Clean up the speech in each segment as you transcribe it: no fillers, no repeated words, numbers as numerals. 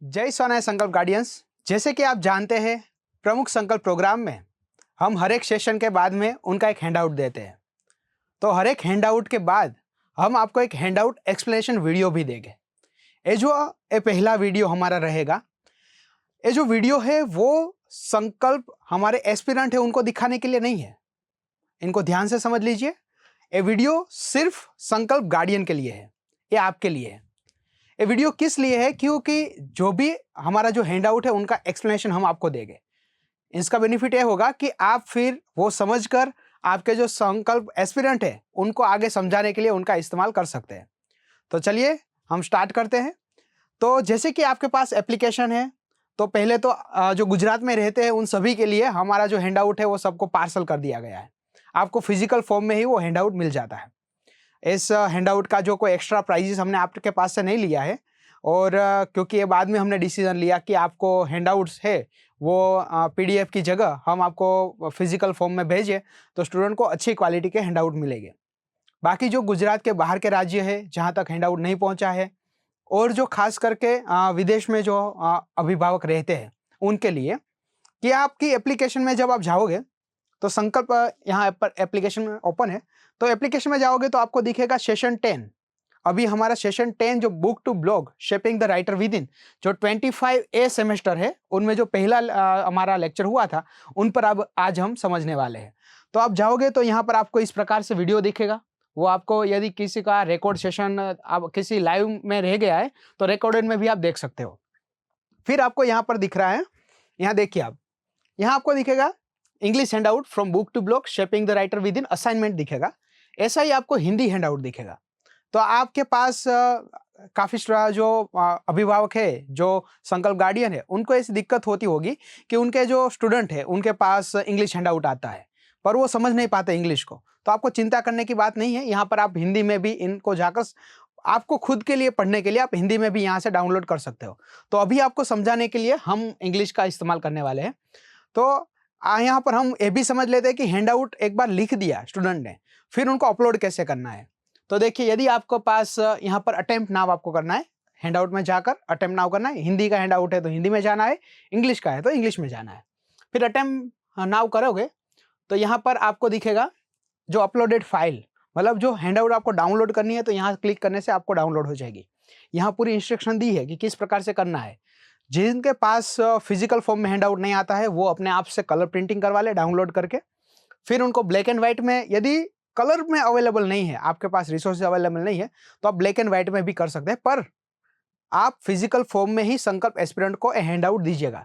जय सोनाई संकल्प गार्डियंस। जैसे कि आप जानते हैं, प्रमुख संकल्प प्रोग्राम में हम हर एक सेशन के बाद में उनका एक हैंडआउट देते हैं। तो हर एक हैंडआउट के बाद हम आपको एक हैंडआउट एक्सप्लेनेशन वीडियो भी देंगे। ये पहला वीडियो हमारा रहेगा। ये जो वीडियो है वो संकल्प हमारे एस्पिरेंट है उनको दिखाने के लिए नहीं है। इनको ध्यान से समझ लीजिए। ये वीडियो सिर्फ संकल्प गार्डियन के लिए है, ये आपके लिए है। ये वीडियो किस लिए है? क्योंकि जो भी हमारा जो हैंडआउट है उनका एक्सप्लेनेशन हम आपको देंगे। इसका बेनिफिट ये होगा कि आप फिर वो समझकर आपके जो संकल्प एस्पिरेंट है उनको आगे समझाने के लिए उनका इस्तेमाल कर सकते हैं। तो चलिए हम स्टार्ट करते हैं। तो जैसे कि आपके पास एप्लीकेशन है, तो पहले तो जो गुजरात में रहते हैं उन सभी के लिए हमारा जो हैंडआउट है वो सबको पार्सल कर दिया गया है। आपको फिजिकल फॉर्म में ही वो हैंडआउट मिल जाता है। इस हैंडआउट का जो कोई एक्स्ट्रा प्राइजेस हमने आपके पास से नहीं लिया है, और क्योंकि ये बाद में हमने डिसीजन लिया कि आपको हैंडआउट्स है वो पीडीएफ की जगह हम आपको फिजिकल फॉर्म में भेजें तो स्टूडेंट को अच्छी क्वालिटी के हैंडआउट मिलेंगे। बाकी जो गुजरात के बाहर के राज्य है जहाँ तक हैंडआउट नहीं पहुँचा है, और जो खास करके विदेश में जो अभिभावक रहते हैं उनके लिए, कि आपकी एप्लीकेशन में जब आप जाओगे तो संकल्प यहाँ पर एप्लीकेशन में ओपन है, तो एप्लीकेशन में जाओगे तो आपको दिखेगा सेशन 10। अभी हमारा सेशन 10 जो book to blog shaping the writer within जो 25A सेमेस्टर है उनमें जो पहला हमारा लेक्चर हुआ था उन पर अब आज हम समझने वाले हैं। तो आप जाओगे तो यहाँ पर आपको इस प्रकार से वीडियो दिखेगा। वो आपको यदि किसी का रिकॉर्ड सेशन आप किसी लाइव में रह गया है तो रिकॉर्डेड में भी आप देख सकते हो। फिर आपको यहाँ पर दिख रहा है, यहाँ देखिए आप, यहाँ आपको दिखेगा English handout from book to blog shaping the writer within assignment दिखेगा। ऐसा ही आपको हिंदी हैंडआउट दिखेगा। तो आपके पास काफ़ी जो अभिभावक है, जो संकल्प गार्डियन है, उनको ऐसी दिक्कत होती होगी कि उनके जो स्टूडेंट है उनके पास इंग्लिश हैंडआउट आता है पर वो समझ नहीं पाते इंग्लिश को। तो आपको चिंता करने की बात नहीं है। यहाँ पर आप हिंदी में भी इनको जाकर आपको खुद के लिए पढ़ने के लिए आप हिंदी में भी यहाँ से डाउनलोड कर सकते हो। तो अभी आपको समझाने के लिए हम इंग्लिश का इस्तेमाल करने वाले हैं। तो यहाँ पर हम ये भी समझ लेते हैं कि हैंडआउट एक बार लिख दिया स्टूडेंट ने, फिर उनको अपलोड कैसे करना है। तो देखिए, यदि आपको पास यहाँ पर अटेम्प्ट नाउ आपको करना है, हैंडआउट में जाकर अटेम्प्ट नाउ करना है। हिंदी का हैंडआउट है तो हिंदी में जाना है, इंग्लिश का है तो इंग्लिश में जाना है। फिर अटेम्प्ट नाउ करोगे तो यहाँ पर आपको दिखेगा जो अपलोडेड फाइल, मतलब जो हैंडआउट आपको डाउनलोड करनी है, तो यहाँ क्लिक करने से आपको डाउनलोड हो जाएगी। यहाँ पूरी इंस्ट्रक्शन दी है कि किस प्रकार से करना है। जिनके पास फिजिकल फॉर्म में हैंडआउट नहीं आता है वो अपने आप से कलर प्रिंटिंग करवा ले डाउनलोड करके। फिर उनको ब्लैक एंड व्हाइट में, यदि कलर में अवेलेबल नहीं है, आपके पास रिसोर्स अवेलेबल नहीं है, तो आप ब्लैक एंड व्हाइट में भी कर सकते हैं, पर आप फिजिकल फॉर्म में ही संकल्प एस्पिरेंट को हैंडआउट दीजिएगा।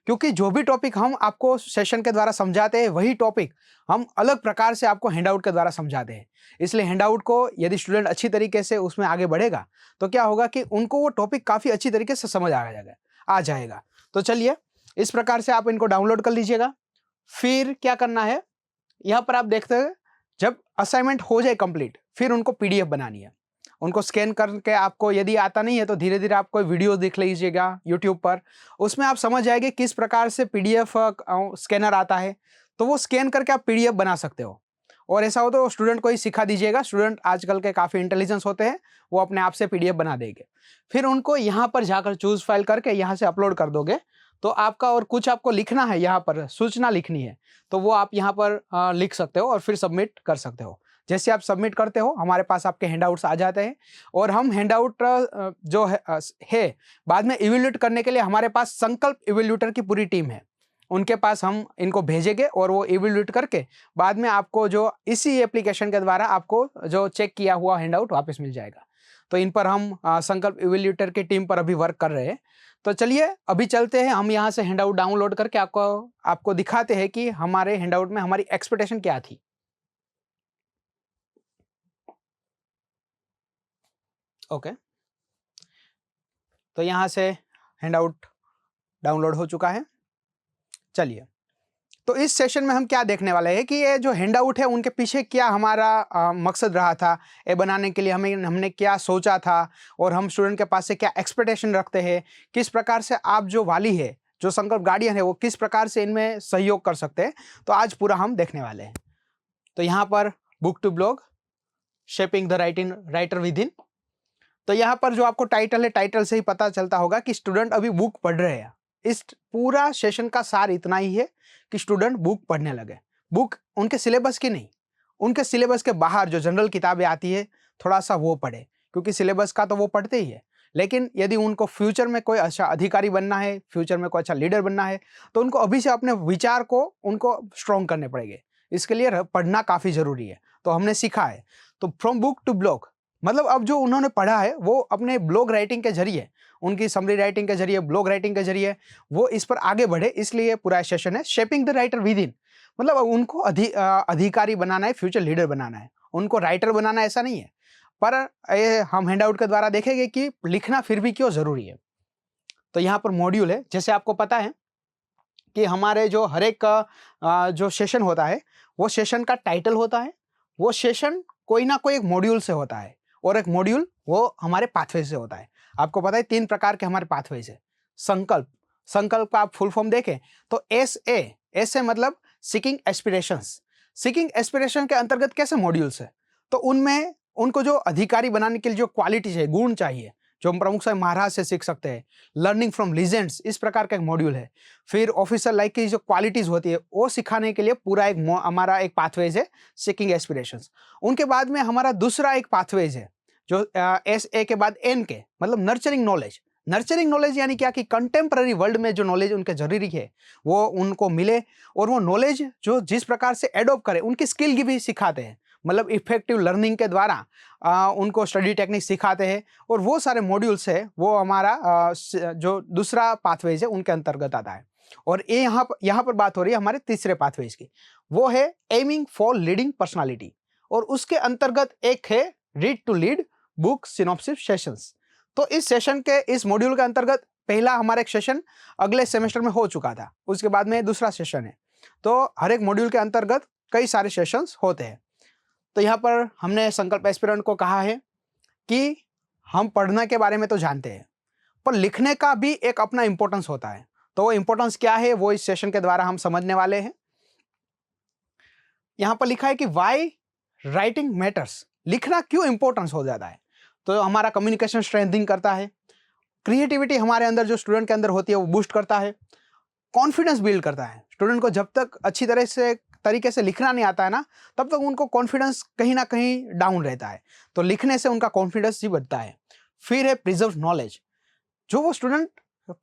क्योंकि जो भी टॉपिक हम आपको सेशन के द्वारा समझाते हैं वही टॉपिक हम अलग प्रकार से आपको हैंडआउट के द्वारा समझाते हैं। इसलिए हैंडआउट को यदि स्टूडेंट अच्छी तरीके से उसमें आगे बढ़ेगा तो क्या होगा कि उनको वो टॉपिक काफ़ी अच्छी तरीके से समझ आ जाएगा। तो चलिए, इस प्रकार से आप इनको डाउनलोड कर लीजिएगा। फिर क्या करना है, यहाँ पर आप देखते हैं जब असाइनमेंट हो जाए कंप्लीट, फिर उनको पीडीएफ बनानी है। उनको स्कैन करके, आपको यदि आता नहीं है तो धीरे धीरे आप कोई वीडियो देख लीजिएगा यूट्यूब पर, उसमें आप समझ जाएंगे किस प्रकार से पीडीएफ स्कैनर आता है। तो वो स्कैन करके आप पीडीएफ बना सकते हो। और ऐसा हो तो स्टूडेंट को ही सिखा दीजिएगा। स्टूडेंट आजकल के काफ़ी इंटेलिजेंस होते हैं, वो अपने आप से पीडीएफ बना देंगे। फिर उनको यहाँ पर जाकर चूज फाइल करके यहाँ से अपलोड कर दोगे तो आपका, और कुछ आपको लिखना है, यहाँ पर सूचना लिखनी है तो वो आप यहाँ पर लिख सकते हो और फिर सबमिट कर सकते हो। जैसे आप सबमिट करते हो हमारे पास आपके हैंडआउट्स आ जाते हैं, और हम हैंडआउट जो है बाद में इवेल्यूट करने के लिए हमारे पास संकल्प इवेल्यूटर की पूरी टीम है। उनके पास हम इनको भेजेंगे और वो इवेल्यूट करके बाद में आपको जो इसी एप्लीकेशन के द्वारा आपको जो चेक किया हुआ हैंडआउट वापस मिल जाएगा। तो इन पर हम संकल्प इवेल्यूटर की टीम पर अभी वर्क कर रहे हैं। तो चलिए अभी चलते हैं, हम यहाँ से हैंडआउट डाउनलोड करके आपको दिखाते हैं कि हमारे हैंडआउट में हमारी एक्सपेक्टेशन क्या थी। ओके, तो यहाँ से हैंडआउट डाउनलोड हो चुका है। चलिए, तो इस सेशन में हम क्या देखने वाले हैं कि ये जो हैंडआउट है उनके पीछे क्या हमारा मकसद रहा था, ये बनाने के लिए हमने क्या सोचा था, और हम स्टूडेंट के पास से क्या एक्सपेक्टेशन रखते हैं, किस प्रकार से आप जो वाली है, जो संकल्प गार्डियन है, वो किस प्रकार से इनमें सहयोग कर सकते हैं। तो आज पूरा हम देखने वाले हैं। तो यहाँ पर book to blog shaping the writer within, तो यहाँ पर जो आपको टाइटल है, टाइटल से ही पता चलता होगा कि स्टूडेंट अभी बुक पढ़ रहे हैं। इस पूरा सेशन का सार इतना ही है कि स्टूडेंट बुक पढ़ने लगे। बुक उनके सिलेबस की नहीं, उनके सिलेबस के बाहर जो जनरल किताबें आती है थोड़ा सा वो पढ़े, क्योंकि सिलेबस का तो वो पढ़ते ही है। लेकिन यदि उनको फ्यूचर में कोई अच्छा अधिकारी बनना है, फ्यूचर में कोई अच्छा लीडर बनना है, तो उनको अभी से अपने विचार को उनको स्ट्रॉन्ग करने पड़ेंगे। इसके लिए पढ़ना काफ़ी ज़रूरी है। तो हमने सीखा है, तो फ्रॉम बुक टू ब्लॉग, मतलब अब जो उन्होंने पढ़ा है वो अपने ब्लॉग राइटिंग के जरिए, उनकी समरी राइटिंग के जरिए, ब्लॉग राइटिंग के जरिए वो इस पर आगे बढ़े। इसलिए पूरा सेशन है shaping the writer with in, मतलब उनको अधिकारी बनाना है, फ्यूचर लीडर बनाना है, उनको राइटर बनाना ऐसा नहीं है। पर हम हैंडआउट के द्वारा देखेंगे कि लिखना फिर भी क्यों ज़रूरी है। तो यहाँ पर मॉड्यूल है, जैसे आपको पता है कि हमारे जो हर एक जो सेशन होता है वो सेशन का टाइटल होता है, वो सेशन कोई ना कोई एक मॉड्यूल से होता है, और एक मॉड्यूल वो हमारे पाथवे से होता है। आपको पता है 3 प्रकार के हमारे पाथवेज है। संकल्प, संकल्प का आप फुल फॉर्म देखें तो एस से मतलब सीकिंग एस्पिरेशंस। सीकिंग एस्पिरेशन के अंतर्गत कैसे मॉड्यूल्स है, तो उनमें उनको जो अधिकारी बनाने के लिए जो क्वालिटीज है, गुण चाहिए, जो हम प्रमुख साहब महाराज से सीख सकते हैं, लर्निंग फ्रॉम लीजेंड्स, इस प्रकार का एक मॉड्यूल है। फिर ऑफिसर लाइक की जो क्वालिटीज होती है वो सिखाने के लिए पूरा एक हमारा एक पाथवेज है, सीकिंग एस्पिरेशंस। उनके बाद में हमारा दूसरा एक पाथवेज है जो SA के बाद N के, मतलब नर्चरिंग नॉलेज। नर्चरिंग नॉलेज यानी क्या कि कंटेम्पररी वर्ल्ड में जो नॉलेज उनके जरूरी है वो उनको मिले, और वो नॉलेज जो जिस प्रकार से एडॉप्ट करे, उनकी स्किल की भी सिखाते हैं, मतलब इफेक्टिव लर्निंग के द्वारा उनको स्टडी टेक्निक सिखाते हैं। और वो सारे मॉड्यूल्स है वो हमारा जो दूसरा पाथवेज है उनके अंतर्गत आता है। और ये यहाँ पर बात हो रही है हमारे तीसरे पाथवेज की, वो है एमिंग फॉर लीडिंग पर्सनालिटी, और उसके अंतर्गत एक है read to lead book synopsis sessions. तो इस सेशन के, इस मॉड्यूल के अंतर्गत पहला हमारा एक सेशन अगले सेमेस्टर में हो चुका था, उसके बाद में दूसरा सेशन है। तो हर एक मॉड्यूल के अंतर्गत कई सारे सेशंस होते हैं। तो यहाँ पर हमने संकल्प एस्पिरेंट को कहा है कि हम पढ़ने के बारे में तो जानते हैं, पर लिखने का भी एक अपना इंपॉर्टेंस होता है। तो वो इंपॉर्टेंस क्या है वो इस सेशन के द्वारा हम समझने वाले हैं। यहाँ पर लिखा है कि वाई राइटिंग मैटर्स, लिखना क्यों इंपॉर्टेंस हो जाता है। तो हमारा कम्युनिकेशन स्ट्रेंथनिंग करता है, क्रिएटिविटी हमारे अंदर जो स्टूडेंट के अंदर होती है वो बूस्ट करता है, कॉन्फिडेंस बिल्ड करता है। स्टूडेंट को जब तक अच्छी तरीके से लिखना नहीं आता है ना, तब तक उनको कॉन्फिडेंस कहीं ना कहीं डाउन रहता है, तो लिखने से उनका कॉन्फिडेंस ही बढ़ता है। फिर है प्रिजर्व नॉलेज, जो वो स्टूडेंट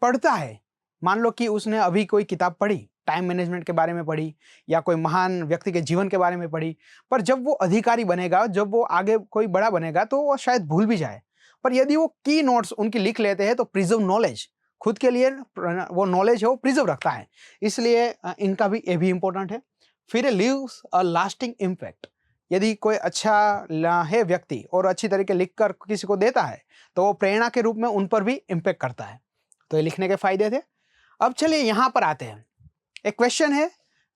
पढ़ता है, मान लो कि उसने अभी कोई किताब पढ़ी, टाइम मैनेजमेंट के बारे में पढ़ी या कोई महान व्यक्ति के जीवन के बारे में पढ़ी, पर जब वो अधिकारी बनेगा, जब वो आगे कोई बड़ा बनेगा तो वो शायद भूल भी जाए। पर यदि वो की नोट्स उनकी लिख लेते हैं तो प्रिजर्व नॉलेज, खुद के लिए वो नॉलेज है वो प्रिजर्व रखता है, इसलिए इनका भी ये भी इंपॉर्टेंट है। फिर लीव्स अ लास्टिंग इम्पैक्ट, यदि कोई अच्छा है व्यक्ति और अच्छी तरीके लिख कर किसी को देता है तो वो प्रेरणा के रूप में उन पर भी इम्पैक्ट करता है। तो ये लिखने के फायदे थे। अब चलिए यहाँ पर आते हैं, एक क्वेश्चन है,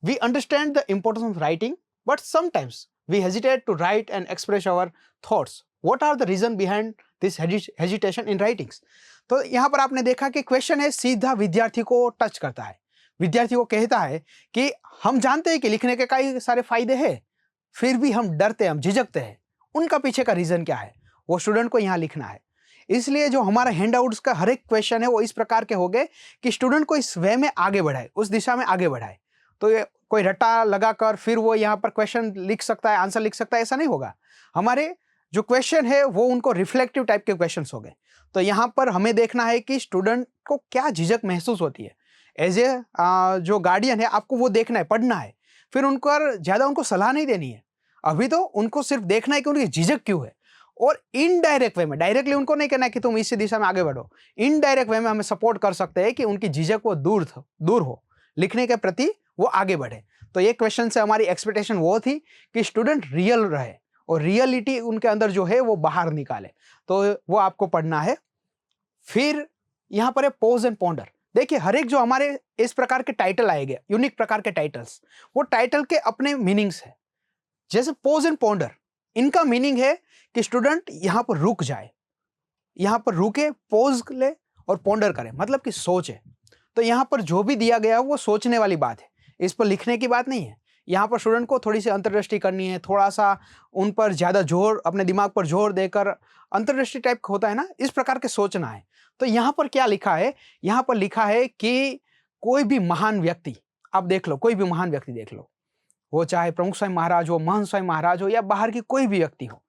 we understand the importance of writing but sometimes we hesitate to write and express our thoughts, what are the reason behind this hesitation in writings. तो यहाँ पर आपने देखा कि क्वेश्चन है सीधा विद्यार्थी को टच करता है। विद्यार्थी को कहता है कि हम जानते हैं कि लिखने के कई सारे फायदे हैं, फिर भी हम डरते हैं, हम झिझकते हैं, उनका पीछे का रीजन क्या है, वो स्टूडेंट को यहाँ लिखना है। इसलिए जो हमारा हैंडआउट्स का हर एक क्वेश्चन है वो इस प्रकार के हो गए कि स्टूडेंट को इस वे में आगे बढ़ाए, उस दिशा में आगे बढ़ाए। तो ये कोई रट्टा लगाकर फिर वो यहाँ पर क्वेश्चन लिख सकता है, आंसर लिख सकता है, ऐसा नहीं होगा। हमारे जो क्वेश्चन है वो उनको रिफ्लेक्टिव टाइप के क्वेश्चन हो गए। तो यहाँ पर हमें देखना है कि स्टूडेंट को क्या झिझक महसूस होती है। एज ए जो गार्डियन है आपको वो देखना है, पढ़ना है, फिर उनको ज़्यादा उनको सलाह नहीं देनी है। अभी तो उनको सिर्फ देखना है कि उनकी झिझक क्यों है, और इनडायरेक्ट वे में, डायरेक्टली उनको नहीं कहना है कि तुम इसी दिशा में आगे बढ़ो, इनडायरेक्ट वे में हमें सपोर्ट कर सकते हैं कि उनकी झिझक वो दूर हो, लिखने के प्रति वो आगे बढ़े। तो ये क्वेश्चन से हमारी एक्सपेक्टेशन वो थी कि स्टूडेंट रियल रहे और रियलिटी उनके अंदर जो है वो बाहर निकाले, तो वो आपको पढ़ना है। फिर यहाँ पर है पोज एंड पॉन्डर। देखिए हर एक जो हमारे इस प्रकार के टाइटल आएंगे, यूनिक प्रकार के टाइटल्स, वो टाइटल के अपने मीनिंग्स है। जैसे पोज एंड पॉन्डर, इनका मीनिंग है कि स्टूडेंट यहाँ पर रुक जाए, यहाँ पर रुके, पोज ले और पॉन्डर करे, मतलब कि सोचे। तो यहाँ पर जो भी दिया गया है वो सोचने वाली बात है, इस पर लिखने की बात नहीं है। यहाँ पर स्टूडेंट को थोड़ी सी अंतर्दृष्टि करनी है, थोड़ा सा उन पर ज़्यादा जोर, अपने दिमाग पर जोर देकर, अंतर्दृष्टि टाइप होता है ना, इस प्रकार के सोचना है। तो यहाँ पर क्या लिखा है, यहाँ पर लिखा है कि कोई भी महान व्यक्ति, आप देख लो, कोई भी महान व्यक्ति देख लो, वो चाहे प्रमुख स्वामी महाराज हो, महंत स्वामी महाराज हो, या बाहर की कोई भी व्यक्ति हो,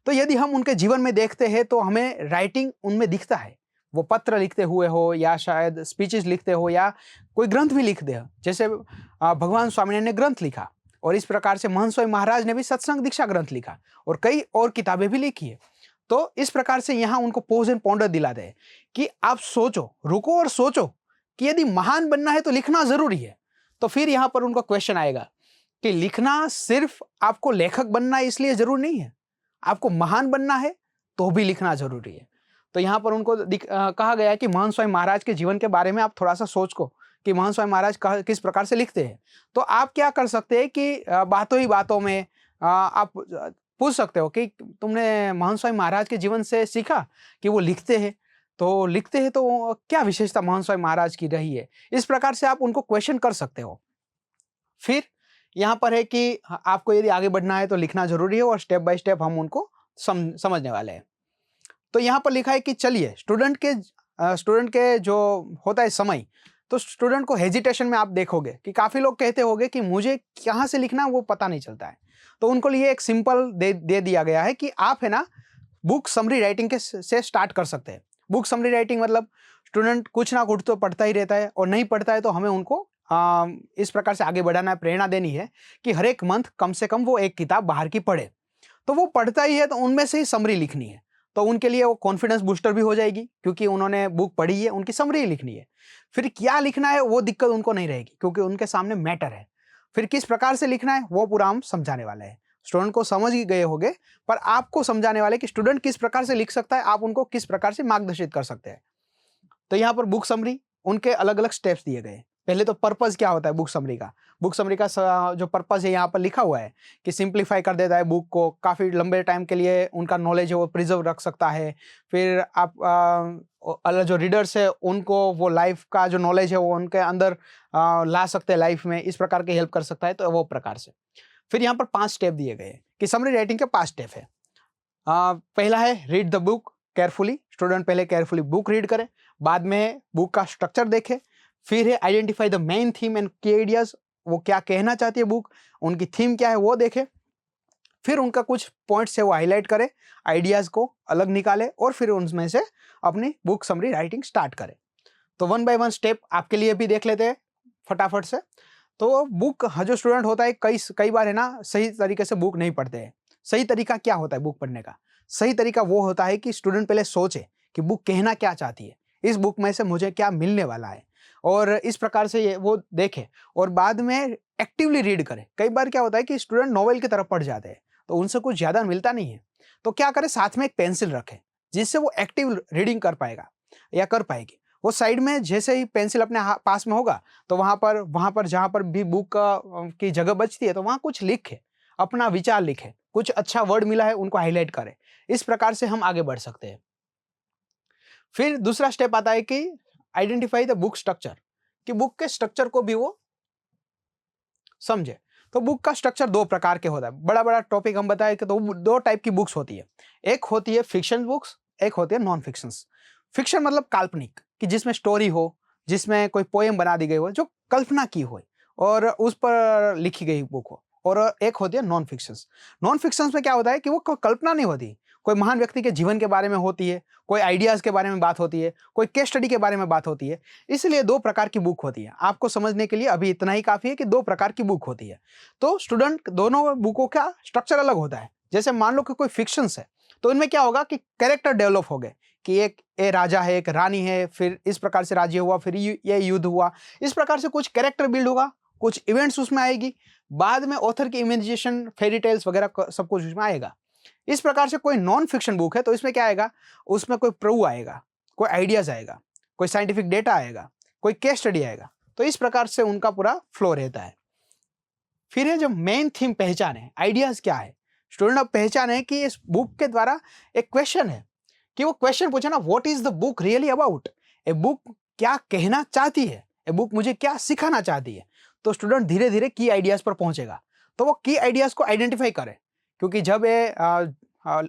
तो यदि हम उनके जीवन में देखते हैं तो हमें राइटिंग उनमें दिखता है। वो पत्र लिखते हुए हो, या शायद स्पीचेस लिखते हो, या कोई ग्रंथ भी लिख दे, जैसे भगवान स्वामीनारायण ने ग्रंथ लिखा, और इस प्रकार से महंत स्वामी महाराज ने भी सत्संग दीक्षा ग्रंथ लिखा, और कई और किताबें भी लिखी है। तो इस प्रकार से यहाँ उनको पोज एंड पॉन्डर दिलाते हैं कि आप सोचो, रुको और सोचो कि यदि महान बनना है तो लिखना जरूरी है। तो फिर यहाँ पर उनको क्वेश्चन आएगा कि लिखना सिर्फ आपको लेखक बनना है इसलिए जरूरी नहीं है, आपको महान बनना है तो भी लिखना जरूरी है। तो यहाँ पर उनको कहा गया है कि महंत स्वामी महाराज के जीवन के बारे में आप थोड़ा सा सोच को कि महंत स्वामी महाराज किस प्रकार से लिखते हैं। तो आप क्या कर सकते हैं कि बातों ही बातों में आप पूछ सकते हो कि तुमने महंत स्वामी महाराज के जीवन से सीखा कि वो लिखते हैं, तो लिखते हैं तो क्या विशेषता महंत स्वामी महाराज की रही है। इस प्रकार से आप उनको क्वेश्चन कर सकते हो। फिर यहाँ पर है कि आपको यदि आगे बढ़ना है तो लिखना जरूरी है, और स्टेप बाय स्टेप हम उनको समझने वाले हैं। तो यहाँ पर लिखा है कि चलिए स्टूडेंट के जो होता है समय, तो स्टूडेंट को हेजिटेशन में आप देखोगे कि काफ़ी लोग कहते होंगे कि मुझे कहाँ से लिखना वो पता नहीं चलता है। तो उनको लिए एक सिंपल दे दिया गया है कि आप है ना बुक समरी राइटिंग के से स्टार्ट कर सकते हैं। बुक समरी राइटिंग मतलब स्टूडेंट कुछ ना कुछ तो पढ़ता ही रहता है, और नहीं पढ़ता है तो हमें उनको इस प्रकार से आगे बढ़ाना है, प्रेरणा देनी है कि हर एक मंथ कम से कम वो एक किताब बाहर की पढ़े। तो वो पढ़ता ही है तो उनमें से ही समरी लिखनी है। तो उनके लिए वो कॉन्फिडेंस बूस्टर भी हो जाएगी, क्योंकि उन्होंने बुक पढ़ी है, उनकी समरी लिखनी है। फिर क्या लिखना है वो दिक्कत उनको नहीं रहेगी, क्योंकि उनके सामने मैटर है। फिर किस प्रकार से लिखना है वो पूरा हम समझाने वाले हैं। स्टूडेंट को समझ ही गए होंगे, पर आपको समझाने वाले कि स्टूडेंट किस प्रकार से लिख सकता है, आप उनको किस प्रकार से मार्गदर्शित कर सकते हैं। तो यहाँ पर बुक समरी, उनके अलग अलग स्टेप्स दिए गए। पहले तो पर्पस क्या होता है बुक समरी का। बुक समरी का जो पर्पस है यहाँ पर लिखा हुआ है कि सिंप्लीफाई कर देता है बुक को, काफ़ी लंबे टाइम के लिए उनका नॉलेज है वो प्रिजर्व रख सकता है। फिर आप अलग जो रीडर्स है उनको वो लाइफ का जो नॉलेज है वो उनके अंदर ला सकते हैं लाइफ में, इस प्रकार की हेल्प कर सकता है। तो वो प्रकार से फिर यहाँ पर 5 स्टेप दिए गए कि समरी राइटिंग के 5 स्टेप है। पहला है read the book carefully. Student पहले केयरफुली बुक रीड करे, बाद में बुक का स्ट्रक्चर देखे। फिर है identify the main theme and की आइडियाज, वो क्या कहना चाहती है बुक, उनकी थीम क्या है वो देखे। फिर उनका कुछ पॉइंट्स है वो हाईलाइट करे, आइडियाज को अलग निकाले, और फिर उनमें से अपनी बुक समरी राइटिंग स्टार्ट करे। तो 1 बाय 1 स्टेप आपके लिए भी देख लेते हैं फटाफट से। तो बुक जो स्टूडेंट होता है कई बार है ना सही तरीके से बुक नहीं पढ़ते हैं। सही तरीका क्या होता है बुक पढ़ने का? सही तरीका वो होता है कि स्टूडेंट पहले सोचे कि बुक कहना क्या चाहती है, इस बुक में से मुझे क्या मिलने वाला है, और इस प्रकार से ये वो देखे, और बाद में एक्टिवली रीड करे। कई बार क्या होता है कि स्टूडेंट नॉवेल की तरफ पढ़ जाते हैं तो उनसे कुछ ज़्यादा मिलता नहीं है। तो क्या करे, साथ में एक पेंसिल रखे जिससे वो एक्टिव रीडिंग कर पाएगा या कर पाएगी। वो साइड में जैसे ही पेंसिल अपने पास में होगा तो वहाँ पर जहाँ पर भी बुक की जगह बचती है तो वहाँ कुछ लिखे, अपना विचार लिखे, कुछ अच्छा वर्ड मिला है उनको हाईलाइट करे। इस प्रकार से हम आगे बढ़ सकते हैं। फिर दूसरा स्टेप आता है कि आइडेंटिफाई द बुक स्ट्रक्चर, कि बुक के स्ट्रक्चर को भी वो समझे। तो बुक का स्ट्रक्चर 2 प्रकार के होता है। बड़ा टॉपिक हम बताएं कि तो 2 टाइप की बुक्स होती है। एक होती है फिक्शन बुक्स, एक होती है नॉन फिक्शंस। फिक्शन मतलब काल्पनिक, कि जिसमें स्टोरी हो, जिसमें कोई पोएम बना दी गई हो, जो कल्पना की हो और उस पर लिखी गई बुक हो। और एक होती है नॉन फिक्शंस। नॉन फिक्शंस में क्या होता है कि वो कल्पना नहीं होती, कोई महान व्यक्ति के जीवन के बारे में होती है, कोई आइडियाज़ के बारे में बात होती है, कोई केस स्टडी के बारे में बात होती है। इसलिए 2 प्रकार की बुक होती है। आपको समझने के लिए अभी इतना ही काफ़ी है कि 2 प्रकार की बुक होती है। तो स्टूडेंट दोनों बुकों का स्ट्रक्चर अलग होता है। जैसे मान लो कि कोई फिक्शंस है तो इनमें क्या होगा कि कैरेक्टर डेवलप हो गए, कि एक राजा है, एक रानी है, फिर इस प्रकार से राज्य हुआ, फिर ये युद्ध हुआ। इस प्रकार से कुछ कैरेक्टर बिल्ड होगा, कुछ इवेंट्स उसमें आएगी, बाद में ऑथर की इमेजिनेशन, फेरी टेल्स वगैरह सब कुछ उसमें आएगा। इस प्रकार से कोई नॉन फिक्शन बुक है तो इसमें क्या आएगा, उसमें कोई प्रूव आएगा, कोई आइडियाज आएगा, कोई साइंटिफिक डेटा आएगा, कोई केस स्टडी आएगा। तो इस प्रकार से उनका पूरा फ्लो रहता है। फिर है जो मेन थीम पहचाने, आइडियाज क्या है। स्टूडेंट अब पहचाने कि इस बुक के द्वारा एक क्वेश्चन है, कि वो क्वेश्चन पूछे ना, what is the book really about. A book क्या कहना चाहती है, ए बुक मुझे क्या सिखाना चाहती है। तो स्टूडेंट धीरे धीरे की आइडियाज़ पर पहुंचेगा। तो वो की आइडियाज़ को आइडेंटिफाई करे, क्योंकि जब ये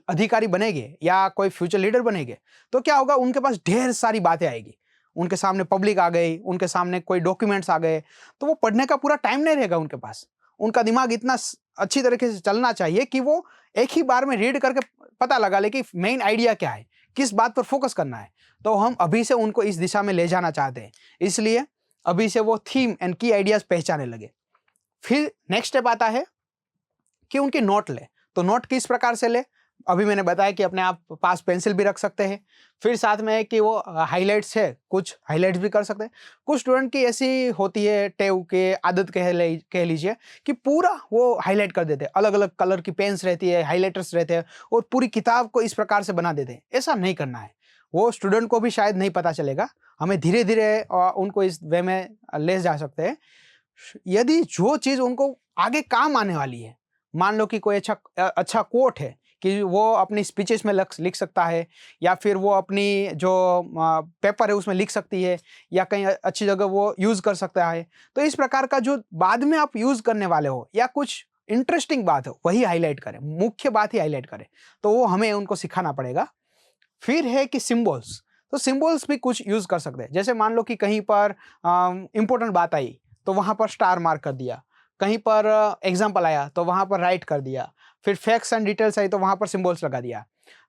अधिकारी बनेंगे या कोई फ्यूचर लीडर बनेंगे तो क्या होगा, उनके पास ढेर सारी बातें आएगी, उनके सामने पब्लिक आ गई, उनके सामने कोई डॉक्यूमेंट्स आ गए, तो वो पढ़ने का पूरा टाइम नहीं रहेगा उनके पास। उनका दिमाग इतना अच्छी तरीके से चलना चाहिए कि वो एक ही बार में रीड करके पता लगा ले कि मेन आइडिया क्या है, किस बात पर फोकस करना है। तो हम अभी से उनको इस दिशा में ले जाना चाहते हैं, इसलिए अभी से वो थीम एंड की आइडियाज पहचाने लगे। फिर नेक्स्ट स्टेप आता है कि उनकी नोट ले। तो नोट किस प्रकार से ले, अभी मैंने बताया कि अपने आप पास पेंसिल भी रख सकते हैं। फिर साथ में है कि वो हाइलाइट्स है, कुछ हाइलाइट्स भी कर सकते हैं। कुछ स्टूडेंट की ऐसी होती है टेव के आदत कह लीजिए कि पूरा वो हाईलाइट कर देते हैं, अलग अलग कलर की पेन्स रहती है, हाइलाइटर्स रहते हैं और पूरी किताब को इस प्रकार से बना देते हैं। ऐसा नहीं करना है, वो स्टूडेंट को भी शायद नहीं पता चलेगा। हमें धीरे धीरे उनको इस वे में ले जा सकते हैं। यदि जो चीज़ उनको आगे काम आने वाली है, मान लो कि कोई अच्छा कोट है कि वो अपनी स्पीचेस में लिख सकता है, या फिर वो अपनी जो पेपर है उसमें लिख सकती है, या कहीं अच्छी जगह वो यूज़ कर सकता है। तो इस प्रकार का जो बाद में आप यूज़ करने वाले हो या कुछ इंटरेस्टिंग बात हो वही हाईलाइट करें, मुख्य बात ही हाईलाइट करें। तो वो हमें उनको सिखाना पड़ेगा। फिर है कि सिंबल्स, तो सिंबल्स भी कुछ यूज़ कर सकते हैं। जैसे मान लो कि कहीं पर इम्पोर्टेंट बात आई तो वहाँ पर स्टार मार्क कर दिया, कहीं पर एग्जाम्पल आया तो वहाँ पर राइट कर दिया, फिर फैक्ट्स एंड डिटेल्स आई तो वहाँ पर सिंबल्स लगा दिया।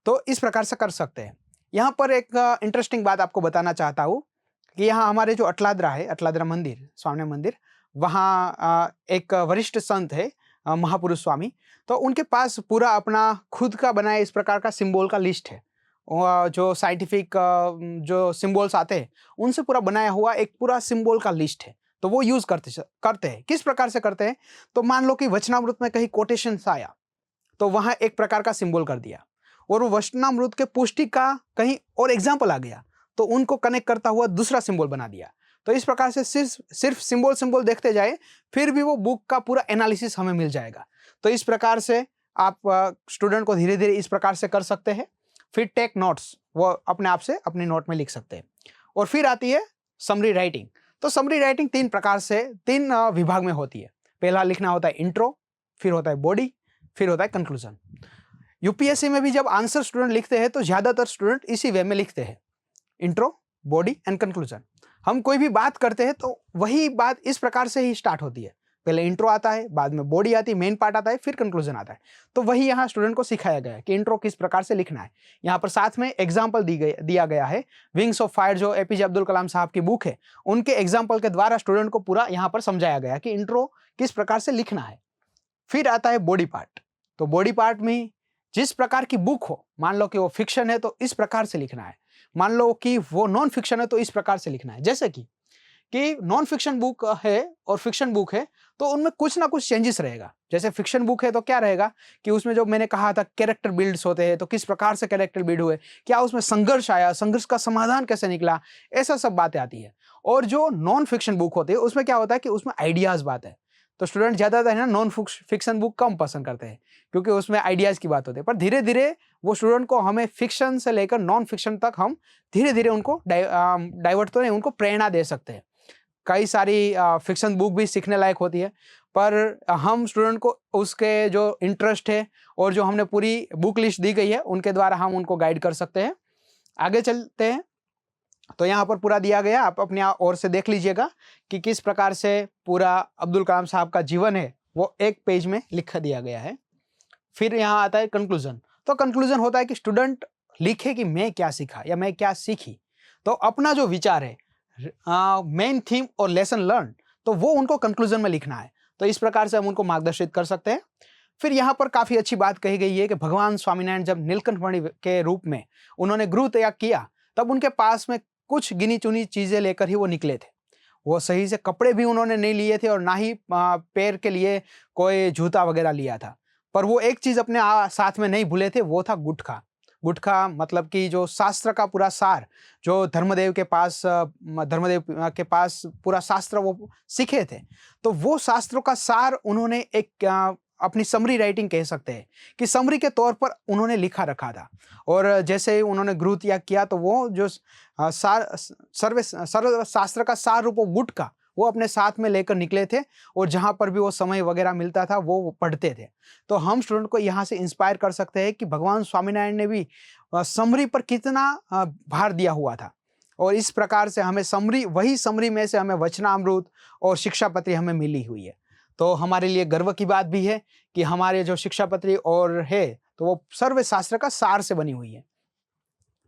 तो इस प्रकार से कर सकते हैं। यहाँ पर एक इंटरेस्टिंग बात आपको बताना चाहता हूँ कि यहाँ हमारे जो अटलादरा है, अटलादरा मंदिर, स्वामी मंदिर, वहाँ एक वरिष्ठ संत है, महापुरुष स्वामी। तो उनके पास पूरा अपना खुद का बनाया इस प्रकार का सिंबल का लिस्ट है। जो साइंटिफिक जो सिंबल्स आते हैं उनसे पूरा बनाया हुआ एक पूरा सिंबल का लिस्ट है। तो वो यूज़ करते हैं। किस प्रकार से करते हैं, तो मान लो कि वचनामृत में कहीं कोटेशंस आया तो वहाँ एक प्रकार का सिंबल कर दिया, और वो वचनामृत के पुष्टि का कहीं और एग्जाम्पल आ गया तो उनको कनेक्ट करता हुआ दूसरा सिंबल बना दिया। तो इस प्रकार से सिर्फ सिंबल देखते जाए, फिर भी वो बुक का पूरा एनालिसिस हमें मिल जाएगा। तो इस प्रकार से आप स्टूडेंट को धीरे धीरे इस प्रकार से कर सकते हैं। फिर टेक नोट्स, वो अपने आप से अपनी नोट में लिख सकते हैं। और फिर आती है समरी राइटिंग। तो समरी राइटिंग तीन विभाग में होती है। पहला लिखना होता है इंट्रो, फिर होता है बॉडी, फिर होता है कंक्लूजन। यूपीएससी में भी जब आंसर स्टूडेंट लिखते हैं तो ज़्यादातर स्टूडेंट इसी वे में लिखते हैं, इंट्रो, बॉडी एंड कंक्लूजन। हम कोई भी बात करते हैं तो वही बात इस प्रकार से ही स्टार्ट होती है। पहले इंट्रो आता है, बाद में बॉडी आती है, मेन पार्ट आता है, फिर कंक्लूजन आता है। तो वही यहाँ स्टूडेंट को सिखाया गया है कि इंट्रो किस प्रकार से लिखना है। यहाँ पर साथ में एग्जाम्पल दिया गया है। विंग्स ऑफ फायर जो एपीजे अब्दुल कलाम साहब की बुक है, उनके एग्जाम्पल के द्वारा स्टूडेंट को पूरा यहाँ पर समझाया गया कि इंट्रो किस प्रकार से लिखना है। फिर आता है बॉडी पार्ट। तो बॉडी पार्ट में जिस प्रकार की बुक हो, मान लो कि वो फिक्शन है तो इस प्रकार से लिखना है, मान लो कि वो नॉन फिक्शन है तो इस प्रकार से लिखना है। जैसे कि नॉन फिक्शन बुक है और फिक्शन बुक है तो उनमें कुछ ना कुछ चेंजेस रहेगा। जैसे फिक्शन बुक है तो क्या रहेगा कि उसमें जो मैंने कहा था कैरेक्टर बिल्ड्स होते हैं, तो किस प्रकार से कैरेक्टर बिल्ड हुए, क्या उसमें संघर्ष आया, संघर्ष का समाधान कैसे निकला, ऐसा सब बातें आती है। और जो नॉन फिक्शन बुक होती है उसमें क्या होता है कि उसमें आइडियाज बात है। तो स्टूडेंट ज़्यादातर है ना नॉन फिक्शन बुक कम पसंद करते हैं क्योंकि उसमें आइडियाज़ की बात होती है। पर धीरे धीरे वो स्टूडेंट को हमें फिक्शन से लेकर नॉन फिक्शन तक हम धीरे धीरे उनको डाइवर्ट तो नहीं, उनको प्रेरणा दे सकते हैं। कई सारी फिक्शन बुक भी सीखने लायक होती है, पर हम स्टूडेंट को उसके जो इंटरेस्ट है और जो हमने पूरी बुक लिस्ट दी गई है उनके द्वारा हम उनको गाइड कर सकते हैं। आगे चलते हैं। तो यहाँ पर पूरा दिया गया, आप अपने ओर से देख लीजिएगा कि किस प्रकार से पूरा अब्दुल कलाम साहब का जीवन है वो एक पेज में लिख दिया गया है। फिर यहाँ आता है कंक्लूजन। तो कंक्लूजन होता है कि स्टूडेंट लिखे कि मैं क्या सीखा या मैं क्या सीखी। तो अपना जो विचार है, मेन थीम और लेसन लर्न, तो वो उनको कंक्लूजन में लिखना है। तो इस प्रकार से हम उनको मार्गदर्शित कर सकते हैं। फिर यहाँ पर काफ़ी अच्छी बात कही गई है कि भगवान स्वामीनारायण जब नीलकंठ मणि के रूप में उन्होंने गृह त्याग किया तब उनके पास में कुछ गिनी चुनी चीज़ें लेकर ही वो निकले थे। वो सही से कपड़े भी उन्होंने नहीं लिए थे और ना ही पैर के लिए कोई जूता वगैरह लिया था। पर वो एक चीज़ अपने साथ में नहीं भूले थे, वो था गुटखा। गुटखा मतलब कि जो शास्त्र का पूरा सार, जो धर्मदेव के पास पूरा शास्त्र वो सीखे थे, तो वो शास्त्रों का सार उन्होंने एक अपनी समरी राइटिंग कह सकते हैं कि समरी के तौर पर उन्होंने लिखा रखा था। और जैसे ही उन्होंने गृह त्याग किया तो वो जो सर्व शास्त्र का सार रूप गुटखा वो अपने साथ में लेकर निकले थे और जहाँ पर भी वो समय वगैरह मिलता था वो पढ़ते थे। तो हम स्टूडेंट को यहाँ से इंस्पायर कर सकते हैं कि भगवान स्वामीनारायण ने भी समरी पर कितना भार दिया हुआ था, और इस प्रकार से हमें वही समरी में से हमें वचनामृत और शिक्षापत्री हमें मिली हुई है। तो हमारे लिए गर्व की बात भी है कि हमारे जो शिक्षापत्री और है तो वो सर्व शास्त्र का सार से बनी हुई है।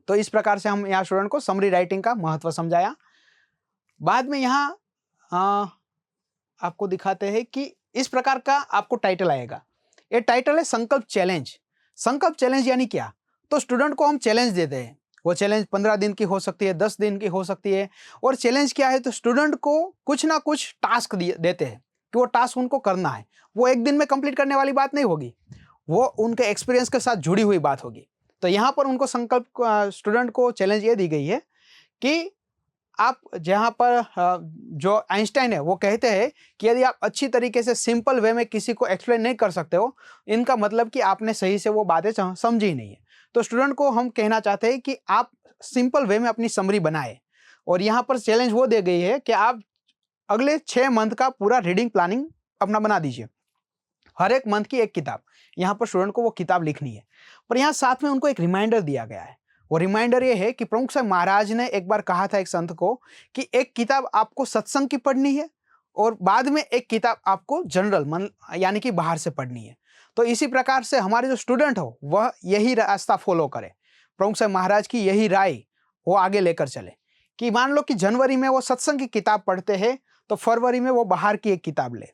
तो इस प्रकार से हम यहाँ स्टूडेंट को समरी राइटिंग का महत्व समझाया। बाद में यहाँ आपको दिखाते हैं कि इस प्रकार का आपको टाइटल आएगा। ये टाइटल है संकल्प चैलेंज। संकल्प चैलेंज यानी क्या? तो स्टूडेंट को हम चैलेंज देते हैं। वो चैलेंज 15 दिन की हो सकती है, 10 दिन की हो सकती है। और चैलेंज क्या है? तो स्टूडेंट को कुछ ना कुछ टास्क देते हैं कि वो टास्क उनको करना है। वो एक दिन में कंप्लीट करने वाली बात नहीं होगी, वो उनके एक्सपीरियंस के साथ जुड़ी हुई बात होगी। तो यहाँ पर उनको संकल्प स्टूडेंट को चैलेंज ये दी गई है कि आप जहाँ पर जो आइंस्टाइन है वो कहते हैं कि यदि आप अच्छी तरीके से सिंपल वे में किसी को एक्सप्लेन नहीं कर सकते हो, इनका मतलब कि आपने सही से वो बातें समझी ही नहीं है। तो स्टूडेंट को हम कहना चाहते हैं कि आप सिंपल वे में अपनी समरी बनाए। और यहाँ पर चैलेंज वो दे गई है कि आप अगले 6 मंथ का पूरा रीडिंग प्लानिंग अपना बना दीजिए। हर एक मंथ की एक किताब, यहाँ पर स्टूडेंट को वो किताब लिखनी है। पर यहाँ साथ में उनको एक रिमाइंडर दिया गया है। वो रिमाइंडर ये है कि प्रमुख साहब महाराज ने एक बार कहा था एक संत को कि एक किताब आपको सत्संग की पढ़नी है और बाद में एक किताब आपको जनरल मन यानी कि बाहर से पढ़नी है। तो इसी प्रकार से हमारे जो स्टूडेंट हो वह यही रास्ता फॉलो करे, प्रमुख साहब महाराज की यही राय वो आगे लेकर चले कि मान लो कि जनवरी में वो सत्संग की किताब पढ़ते हैं तो फरवरी में वो बाहर की एक किताब ले,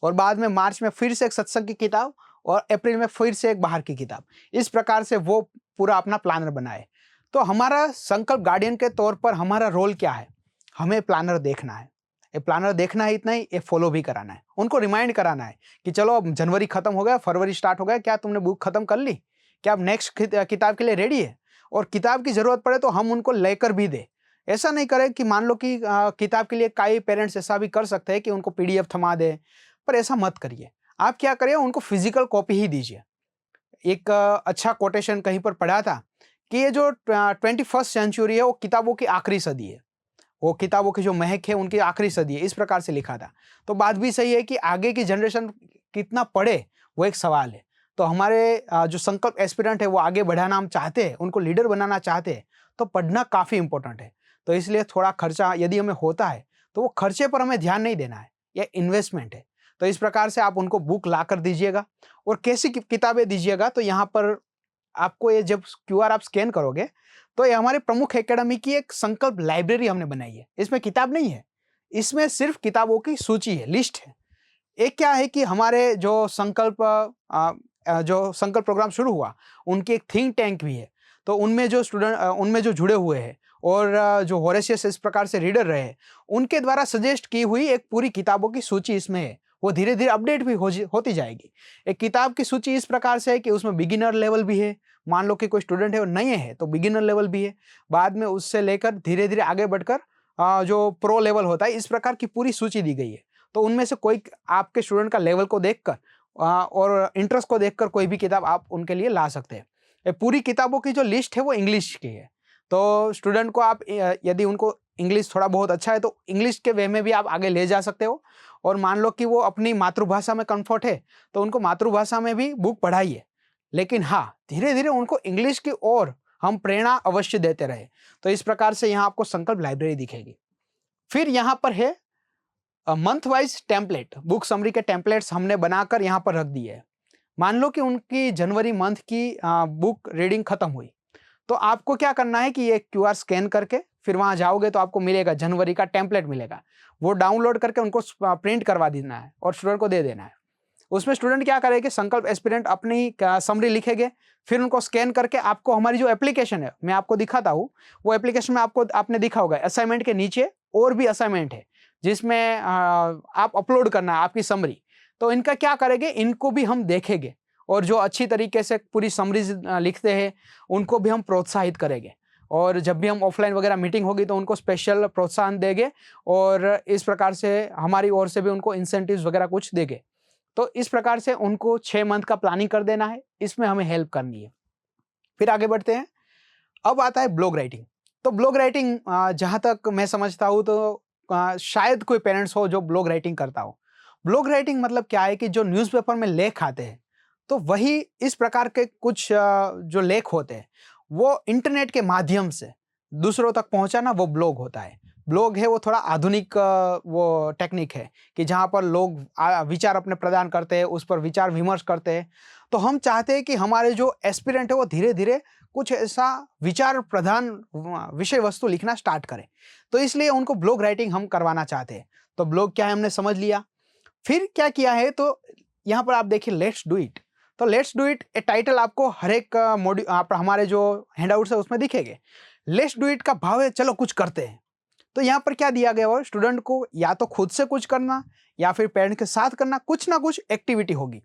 और बाद में मार्च में फिर से एक सत्संग की किताब और अप्रैल में फिर से एक बाहर की किताब। इस प्रकार से वो पूरा अपना प्लानर बनाए। तो हमारा संकल्प गार्डियन के तौर पर हमारा रोल क्या है? हमें प्लानर देखना है। ये प्लानर देखना है इतना ही, ये फॉलो भी कराना है। उनको रिमाइंड कराना है कि चलो अब जनवरी खत्म हो गया, फरवरी स्टार्ट हो गया, क्या तुमने बुक खत्म कर ली? क्या अब नेक्स्ट किताब के लिए रेडी है? और किताब की जरूरत पड़े तो हम उनको लेकर भी दे। ऐसा नहीं करें कि मान लो कि किताब के लिए कई पेरेंट्स ऐसा भी कर सकते हैं कि उनको PDF थमा दे, पर ऐसा मत करिए। आप क्या करिए, उनको फिजिकल कॉपी ही दीजिए। एक अच्छा कोटेशन कहीं पर पढ़ा था कि ये जो 21st सेंचुरी है वो किताबों की आखिरी सदी है, वो किताबों की जो महक है उनकी आखिरी सदी है, इस प्रकार से लिखा था। तो बात भी सही है कि आगे की जनरेशन कितना पढ़े वो एक सवाल है। तो हमारे जो संकल्प एस्पिरेंट है वो आगे बढ़ाना हम चाहते हैं, उनको लीडर बनाना चाहते हैं, तो पढ़ना काफ़ी इंपॉर्टेंट है। तो इसलिए थोड़ा खर्चा यदि हमें होता है तो वो खर्चे पर हमें ध्यान नहीं देना है, यह इन्वेस्टमेंट है। तो इस प्रकार से आप उनको बुक ला कर दीजिएगा। और कैसी किताबें दीजिएगा? तो यहाँ पर आपको ये जब QR आप स्कैन करोगे तो ये हमारे प्रमुख एकेडमी की एक संकल्प लाइब्रेरी हमने बनाई है। इसमें किताब नहीं है, इसमें सिर्फ किताबों की सूची है, लिस्ट है। एक क्या है कि हमारे जो संकल्प प्रोग्राम शुरू हुआ उनकी एक थिंक टैंक भी है। तो उनमें जो स्टूडेंट उनमें जो जुड़े हुए हैं और जो होरेशियस इस प्रकार से रीडर रहे, उनके द्वारा सजेस्ट की हुई एक पूरी किताबों की सूची इसमें है। वो धीरे धीरे अपडेट भी होती जाएगी। एक किताब की सूची इस प्रकार से है कि उसमें बिगिनर लेवल भी है, मान लो कि कोई स्टूडेंट है वो नए है तो बिगिनर लेवल भी है, बाद में उससे लेकर धीरे धीरे आगे बढ़कर जो प्रो लेवल होता है, इस प्रकार की पूरी सूची दी गई है। तो उनमें से कोई आपके स्टूडेंट का लेवल को देखकर और इंटरेस्ट को देखकर कोई भी किताब आप उनके लिए ला सकते हैं। ये पूरी किताबों की जो लिस्ट है वो इंग्लिश की है। तो स्टूडेंट को आप यदि उनको इंग्लिश थोड़ा बहुत अच्छा है तो इंग्लिश के वे में भी आप आगे ले जा सकते हो। और मान लो कि वो अपनी मातृभाषा में कंफर्ट है तो उनको मातृभाषा में भी बुक पढ़ाइए, लेकिन हाँ धीरे धीरे उनको इंग्लिश की ओर हम प्रेरणा अवश्य देते रहे। तो इस प्रकार से यहाँ आपको संकल्प लाइब्रेरी दिखेगी। फिर यहाँ पर है month wise template, book summary के टेम्पलेट्स हमने बनाकर यहाँ पर रख दिए है। मान लो कि उनकी जनवरी मंथ की बुक रीडिंग खत्म हुई तो आपको क्या करना है कि ये QR स्कैन करके फिर वहां जाओगे तो आपको मिलेगा जनवरी का टेम्पलेट मिलेगा, वो डाउनलोड करके उनको प्रिंट करवा देना है और स्टूडेंट को दे देना है। उसमें स्टूडेंट क्या करेंगे, संकल्प एस्पिरेंट अपनी समरी लिखेंगे, फिर उनको स्कैन करके आपको हमारी जो एप्लीकेशन है मैं आपको दिखाता हूँ, वो एप्लीकेशन में आपने देखा होगा असाइनमेंट के नीचे और भी असाइनमेंट है जिसमें आप अपलोड करना है आपकी समरी। तो इनका क्या करेंगे, इनको भी हम देखेंगे और जो अच्छी तरीके से पूरी समरीज लिखते हैं उनको भी हम प्रोत्साहित करेंगे। और जब भी हम ऑफलाइन वगैरह मीटिंग होगी तो उनको स्पेशल प्रोत्साहन देंगे और इस प्रकार से हमारी ओर से भी उनको इंसेंटिव्स वगैरह कुछ देंगे। तो इस प्रकार से उनको 6 मंथ का प्लानिंग कर देना है, इसमें हमें हेल्प करनी है। फिर आगे बढ़ते हैं। अब आता है ब्लॉग राइटिंग। तो ब्लॉग राइटिंग जहाँ तक मैं समझता हूँ तो शायद कोई पेरेंट्स हो जो ब्लॉग राइटिंग करता हो। ब्लॉग राइटिंग मतलब क्या है कि जो न्यूज़पेपर में लेख आते हैं, तो वही इस प्रकार के कुछ जो लेख होते हैं वो इंटरनेट के माध्यम से दूसरों तक पहुंचाना, वो ब्लॉग होता है। ब्लॉग है वो थोड़ा आधुनिक वो टेक्निक है कि जहाँ पर लोग विचार अपने प्रदान करते हैं, उस पर विचार विमर्श करते हैं। तो हम चाहते हैं कि हमारे जो एस्पिरेंट है वो धीरे धीरे कुछ ऐसा विचार प्रधान विषय वस्तु लिखना स्टार्ट करें। तो इसलिए उनको ब्लॉग राइटिंग हम करवाना चाहते हैं। तो ब्लॉग क्या है हमने समझ लिया। फिर क्या किया है, तो यहाँ पर आप देखिए लेट्स डू इट। तो let's do it A title आपको हर एक मॉड्यूल आप हमारे जो हैंडआउट्स है उसमें दिखेंगे। लेट्स डू इट का भाव है चलो कुछ करते हैं। तो यहाँ पर क्या दिया गया हो, स्टूडेंट को या तो खुद से कुछ करना या फिर पेरेंट के साथ करना, कुछ ना कुछ एक्टिविटी होगी।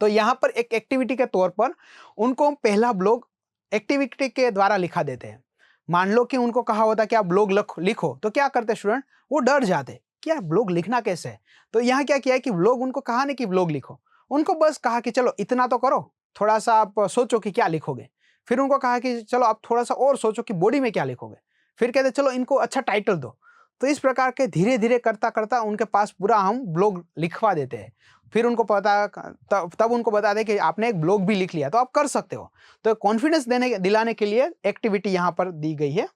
तो यहाँ पर एक एक्टिविटी के तौर पर उनको हम पहला ब्लॉग एक्टिविटी के द्वारा लिखा देते हैं। मान लो कि उनको कहा होता कि आप ब्लॉग लिखो, तो क्या करते स्टूडेंट, वो डर जाते कि यार ब्लॉग लिखना कैसे है। तो यहाँ क्या किया है कि ब्लॉग उनको कहा नहीं कि ब्लॉग लिखो, उनको बस कहा कि चलो इतना तो करो, थोड़ा सा आप सोचो कि क्या लिखोगे। फिर उनको कहा कि चलो आप थोड़ा सा और सोचो कि बॉडी में क्या लिखोगे। फिर कहते चलो इनको अच्छा टाइटल दो। तो इस प्रकार के धीरे धीरे करता करता उनके पास पूरा हम ब्लॉग लिखवा देते हैं। फिर उनको पता तब उनको बता दें कि आपने एक ब्लॉग भी लिख लिया तो आप कर सकते हो। तो कॉन्फिडेंस दिलाने के लिए एक्टिविटी यहाँ पर दी गई है।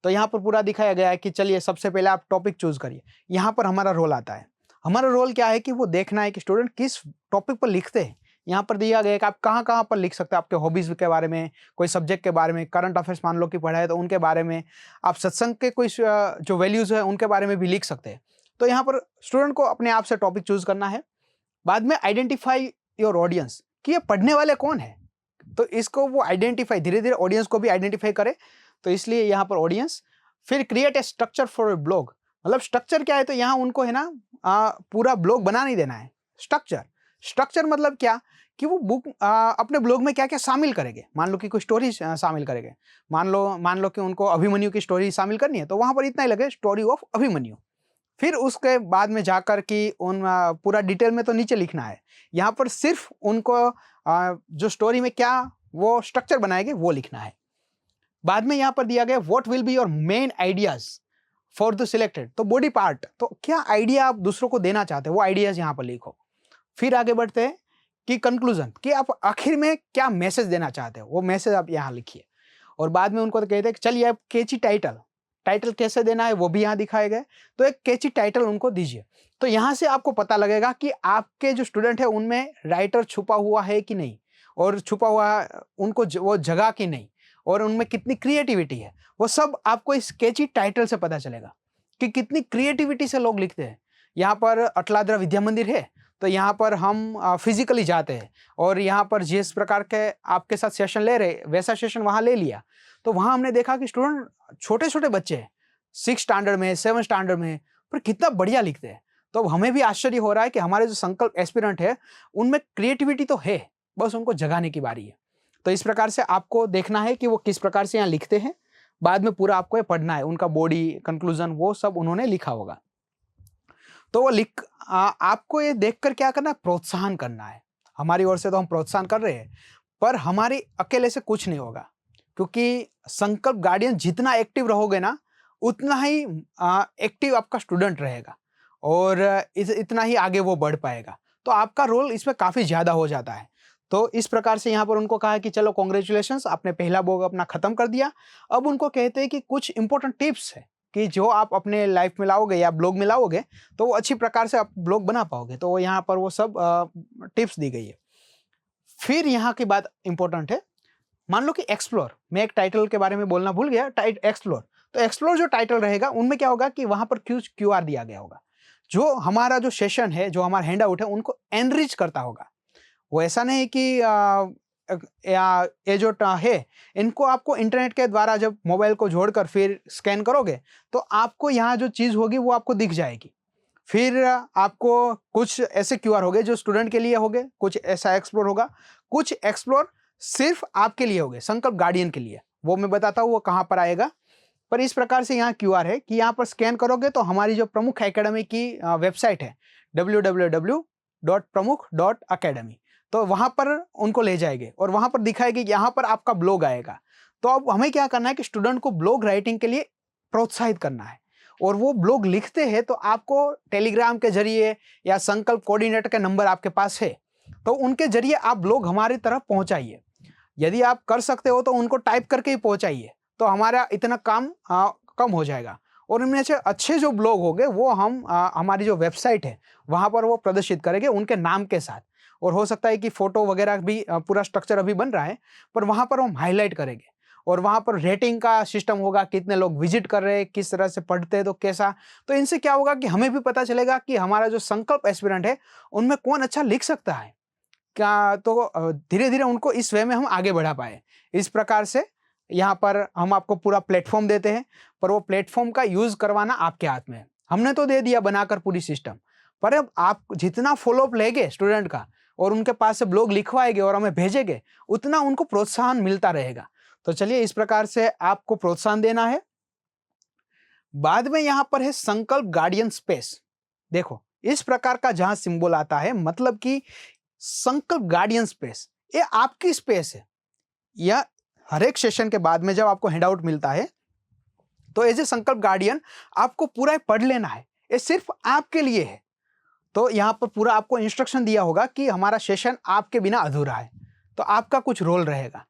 तो यहाँ पर पूरा दिखाया गया है कि चलिए सबसे पहले आप टॉपिक चूज करिए। यहाँ पर हमारा रोल आता है। हमारा रोल क्या है कि वो देखना है कि स्टूडेंट किस टॉपिक पर लिखते हैं। यहाँ पर दिया गया है कि आप कहाँ कहाँ पर लिख सकते हैं, आपके हॉबीज के बारे में, कोई सब्जेक्ट के बारे में, करंट अफेयर्स मान लो कि पढ़ा है तो उनके बारे में, आप सत्संग के कोई जो वैल्यूज है उनके बारे में भी लिख सकते हैं। तो यहाँ पर स्टूडेंट को अपने आप से टॉपिक चूज करना है। बाद में आइडेंटिफाई योर ऑडियंस, कि ये पढ़ने वाले कौन है। तो इसको वो आइडेंटिफाई, धीरे धीरे ऑडियंस को भी आइडेंटिफाई करे। तो इसलिए यहाँ पर ऑडियंस। फिर create a structure for a blog, मतलब स्ट्रक्चर क्या है, तो यहाँ उनको है ना पूरा ब्लॉग बना नहीं देना है। स्ट्रक्चर मतलब क्या कि वो बुक अपने ब्लॉग में क्या क्या शामिल करेंगे। मान लो कि कोई स्टोरी शामिल करेंगे, मान लो कि उनको अभिमन्यु की स्टोरी शामिल करनी है, तो वहां पर इतना ही लगे स्टोरी ऑफ अभिमन्यु। फिर उसके बाद में जाकर कि उन पूरा डिटेल में तो नीचे लिखना है। यहाँ पर सिर्फ उनको जो स्टोरी में क्या वो स्ट्रक्चर बनाएंगे वो लिखना है। बाद में यहाँ पर दिया गया what will be your main ideas for the selected. तो बॉडी पार्ट, तो क्या आइडिया आप दूसरों को देना चाहते हैं वो आइडियाज यहाँ पर लिखो। फिर आगे बढ़ते हैं कि कंक्लूजन, कि आप आखिर में क्या मैसेज देना चाहते हो वो मैसेज आप यहाँ लिखिए। और बाद में उनको तो कहते हैं कि चलिए आप कैची टाइटल कैसे देना है वो भी यहाँ दिखाए गए। तो एक कैची टाइटल उनको दीजिए। तो यहाँ से आपको पता लगेगा कि आपके जो स्टूडेंट है उनमें राइटर छुपा हुआ है कि नहीं, और छुपा हुआ उनको वो जगह कि नहीं, और उनमें कितनी क्रिएटिविटी है। वो सब आपको इस कैची टाइटल से पता चलेगा कि कितनी क्रिएटिविटी से लोग लिखते हैं। यहाँ पर अटलादरा विद्या मंदिर है, तो यहाँ पर हम फिजिकली जाते हैं और यहाँ पर जिस प्रकार के आपके साथ सेशन ले रहे वैसा सेशन वहाँ ले लिया। तो वहाँ हमने देखा कि स्टूडेंट छोटे छोटे बच्चे हैं, 6 स्टैंडर्ड में, 7 स्टैंडर्ड में, पर कितना बढ़िया लिखते हैं। तो हमें भी आश्चर्य हो रहा है कि हमारे जो संकल्प एस्पिरेंट है उनमें क्रिएटिविटी तो है, बस उनको जगाने की बारी है। तो इस प्रकार से आपको देखना है कि वो किस प्रकार से यहाँ लिखते हैं। बाद में पूरा आपको ये पढ़ना है, उनका बॉडी कंक्लूजन वो सब उन्होंने लिखा होगा। तो वो आपको ये देखकर क्या करना है, प्रोत्साहन करना है। हमारी ओर से तो हम प्रोत्साहन कर रहे हैं, पर हमारी अकेले से कुछ नहीं होगा, क्योंकि संकल्प गार्डियन जितना एक्टिव रहोगे ना उतना ही एक्टिव आपका स्टूडेंट रहेगा और इतना ही आगे वो बढ़ पाएगा। तो आपका रोल इसमें काफ़ी ज़्यादा हो जाता है। तो इस प्रकार से यहाँ पर उनको कहा कि चलो कॉन्ग्रेचुलेशंस, आपने पहला ब्लॉग अपना ख़त्म कर दिया। अब उनको कहते हैं कि कुछ इंपॉर्टेंट टिप्स है कि जो आप अपने लाइफ में लाओगे या ब्लॉग में लाओगे तो वो अच्छी प्रकार से आप ब्लॉग बना पाओगे। तो यहाँ पर वो सब टिप्स दी गई है। फिर यहाँ की बात इंपॉर्टेंट है, मान लो कि एक्सप्लोर, मैं एक टाइटल के बारे में बोलना भूल गया, एक्सप्लोर। तो एक्सप्लोर जो टाइटल रहेगा उनमें क्या होगा कि वहां पर QR दिया गया होगा, जो हमारा जो सेशन है, जो हमारा हैंड आउट है उनको एनरिच करता होगा। वो ऐसा नहीं कि ये जो है इनको आपको इंटरनेट के द्वारा जब मोबाइल को जोड़कर फिर स्कैन करोगे तो आपको यहाँ जो चीज़ होगी वो आपको दिख जाएगी। फिर आपको कुछ ऐसे QR होंगे जो स्टूडेंट के लिए होंगे, कुछ ऐसा एक्सप्लोर होगा, कुछ एक्सप्लोर सिर्फ आपके लिए होंगे, संकल्प गार्डियन के लिए। वो मैं बताता हूँ वो कहाँ पर आएगा। पर इस प्रकार से यहाँ QR है कि यहाँ पर स्कैन करोगे तो हमारी जो प्रमुख एकेडमी की वेबसाइट है www.pramukh.academy, तो वहाँ पर उनको ले जाएंगे और वहाँ पर दिखाएगी कि यहाँ पर आपका ब्लॉग आएगा। तो अब हमें क्या करना है कि स्टूडेंट को ब्लॉग राइटिंग के लिए प्रोत्साहित करना है, और वो ब्लॉग लिखते हैं तो आपको टेलीग्राम के जरिए या संकल्प कोऑर्डिनेटर के नंबर आपके पास है, तो उनके जरिए आप ब्लॉग हमारी तरफ पहुंचाइए। यदि आप कर सकते हो तो उनको टाइप करके ही पहुंचाइए, तो हमारा इतना काम कम हो जाएगा। और उनमें से अच्छे जो ब्लॉग होंगे वो हम हमारी जो वेबसाइट है वहाँ पर वो प्रदर्शित करेंगे उनके नाम के साथ। और हो सकता है कि फोटो वगैरह भी पूरा स्ट्रक्चर अभी बन रहा है, पर वहाँ पर हम हाईलाइट करेंगे। और वहाँ पर रेटिंग का सिस्टम होगा, कितने लोग विजिट कर रहे हैं, किस तरह से पढ़ते हैं, तो कैसा। तो इनसे क्या होगा कि हमें भी पता चलेगा कि हमारा जो संकल्प एस्पिरेंट है उनमें कौन अच्छा लिख सकता है क्या, तो धीरे धीरे उनको इस वे में हम आगे बढ़ा पाए। इस प्रकार से यहाँ पर हम आपको पूरा प्लेटफॉर्म देते हैं, पर वो प्लेटफॉर्म का यूज करवाना आपके हाथ में है। हमने तो दे दिया बनाकर पूरी सिस्टम, पर अब आप जितना फॉलोअप लेंगे स्टूडेंट का और उनके पास से ब्लॉग लिखवाएंगे और हमें भेजेंगे, उतना उनको प्रोत्साहन मिलता रहेगा। तो चलिए, इस प्रकार से आपको प्रोत्साहन देना है। बाद में यहाँ पर है संकल्प गार्डियन स्पेस। देखो, इस प्रकार का जहां सिंबल आता है, मतलब कि संकल्प गार्डियन स्पेस, ये आपकी स्पेस है। यह हर एक सेशन के बाद में जब आपको हैंडआउट मिलता है तो एज ए संकल्प गार्डियन आपको पूरा पढ़ लेना है, ये सिर्फ आपके लिए है। तो यहाँ पर पूरा आपको इंस्ट्रक्शन दिया होगा कि हमारा सेशन आपके बिना अधूरा है, तो आपका कुछ रोल रहेगा।